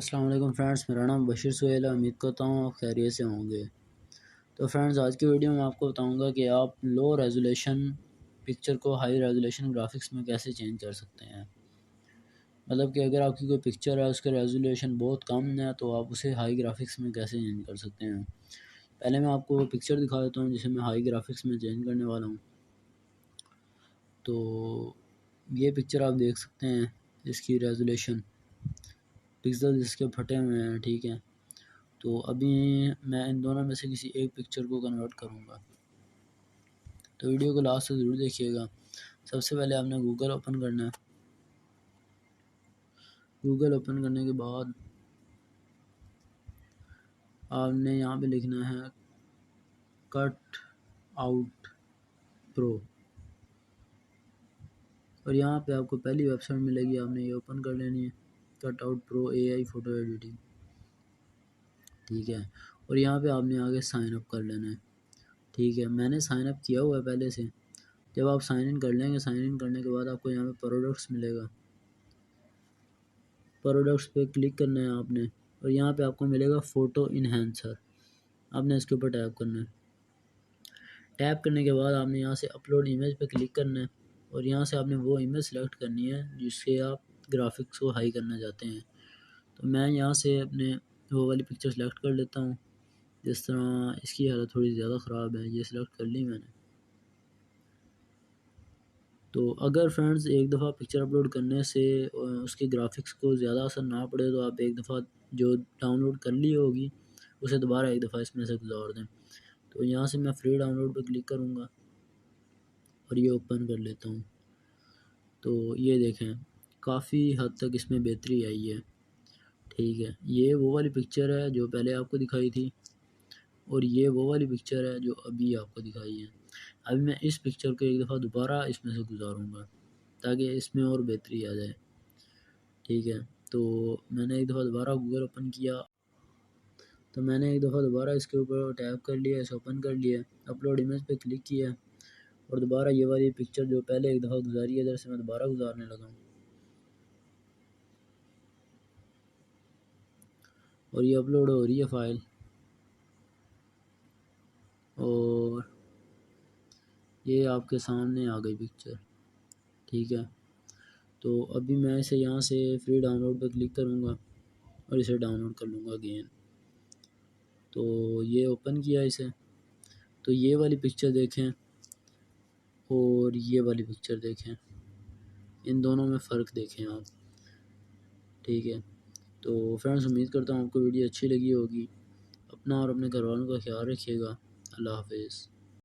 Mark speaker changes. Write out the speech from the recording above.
Speaker 1: अस्सलाम वालेकुम फ्रेंड्स, मेरा नाम बशीर सुहेल है। उम्मीद करता हूँ आप खैरियत से होंगे। तो फ्रेंड्स, आज की वीडियो में आपको बताऊंगा कि आप लो रेजोल्यूशन पिक्चर को हाई रेजोल्यूशन ग्राफिक्स में कैसे चेंज कर सकते हैं। मतलब कि अगर आपकी कोई पिक्चर है, उसका रेजोल्यूशन बहुत कम है, तो आप उसे हाई ग्राफिक्स में कैसे चेंज कर सकते हैं। पहले मैं आपको वो पिक्चर दिखा देता हूँ जिसे मैं हाई ग्राफिक्स में चेंज करने वाला हूँ। तो ये पिक्चर आप देख सकते हैं, इसकी रेजोल्यूशन पिक्सल इसके फटे हुए हैं, ठीक है। तो अभी मैं इन दोनों में से किसी एक पिक्चर को कन्वर्ट करूँगा, तो वीडियो को लास्ट तक ज़रूर देखिएगा। सबसे पहले आपने गूगल ओपन करना है। गूगल ओपन करने के बाद आपने यहाँ पे लिखना है कट आउट प्रो, और यहाँ पे आपको पहली वेबसाइट मिलेगी, आपने ये ओपन कर लेनी है, cut out pro AI photo editing, ठीक है। और यहाँ पे आपने आगे साइन अप कर लेना है, ठीक है। मैंने साइन अप किया हुआ है पहले से। जब आप साइन इन कर लेंगे, साइन इन करने के बाद आपको यहाँ पे प्रोडक्ट्स मिलेगा, प्रोडक्ट्स पे क्लिक करना है आपने, और यहाँ पे आपको मिलेगा फ़ोटो इन्हेंसर, आपने इसके ऊपर टैप करना है। टैप करने के बाद आपने यहाँ से अपलोड इमेज पे क्लिक करना है, और यहाँ से आपने वो इमेज सेलेक्ट करनी है जिससे आप ग्राफिक्स को हाई करना चाहते हैं। तो मैं यहाँ से अपने वो वाली पिक्चर सेलेक्ट कर लेता हूँ। जिस तरह इसकी हालत थोड़ी ज़्यादा ख़राब है, ये सिलेक्ट कर ली मैंने। तो अगर फ्रेंड्स एक दफ़ा पिक्चर अपलोड करने से उसके ग्राफिक्स को ज़्यादा असर ना पड़े, तो आप एक दफ़ा जो डाउनलोड कर ली होगी उसे दोबारा एक दफ़ा इसमें से गुजार दें। तो यहाँ से मैं फ्री डाउनलोड पर क्लिक करूँगा और ये ओपन कर लेता हूँ। तो ये देखें, काफ़ी हद तक इसमें बेहतरी आई है, ठीक है। ये वो वाली पिक्चर है जो पहले आपको दिखाई थी, और ये वो वाली पिक्चर है जो अभी आपको दिखाई है। अभी मैं इस पिक्चर को एक दफ़ा दोबारा इसमें से गुजारूँगा ताकि इसमें और बेहतरी आ जाए, ठीक है। तो मैंने एक दफ़ा दोबारा गूगल ओपन किया, तो मैंने एक दफ़ा दोबारा इसके ऊपर टैप कर लिया, इसे ओपन कर लिया, अपलोड इमेज पे क्लिक किया, और दोबारा ये वाली पिक्चर जो पहले एक दफ़ा गुजारी है, इधर से मैं दोबारा गुजारने लगा हूँ, और ये अपलोड हो रही है फ़ाइल, और ये आपके सामने आ गई पिक्चर, ठीक है। तो अभी मैं इसे यहाँ से फ्री डाउनलोड पर क्लिक करूँगा और इसे डाउनलोड कर लूँगा अगेन। तो ये ओपन किया इसे, तो ये वाली पिक्चर देखें और ये वाली पिक्चर देखें, इन दोनों में फ़र्क देखें आप, ठीक है। तो फ्रेंड्स, उम्मीद करता हूँ आपको वीडियो अच्छी लगी होगी। अपना और अपने घर वालों का ख्याल रखिएगा। अल्लाह हाफिज़।